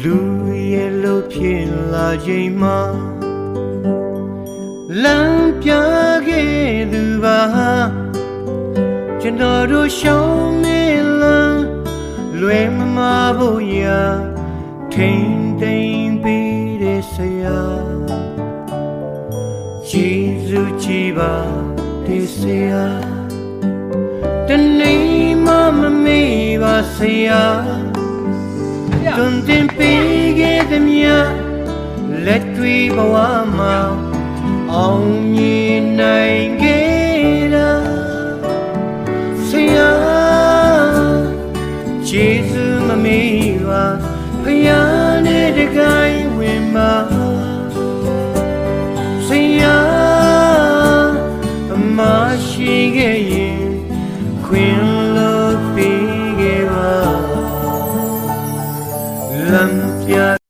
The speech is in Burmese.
လူရဲ့လို့ဖြစ်လာချိန်မှာလမ်းပြခဲ့သူပါကျွန်တော်တို့ရှောင်းနေလမ်းလွယ်မမဖို့ရာထိန်တိန်ပေးတဲ့ဆရာကျေးဇူးကြီးပါတဲ့ဆရာတနေ့မှမမေ့ပါဆရာတွင်တင်ပေးခဲ့သည်များလက်တွေ့ဘဝမှာအောင်မြင်နိုင်ခဲ့တာဆရာကျေးဇူးမမေ့ပါဖယားနဲ့တကိုင်းဝင်မှာဆရာအမရှိခဲ့ရင်ခွင်လို့ပေးခဲ့ပါလမ်းပြ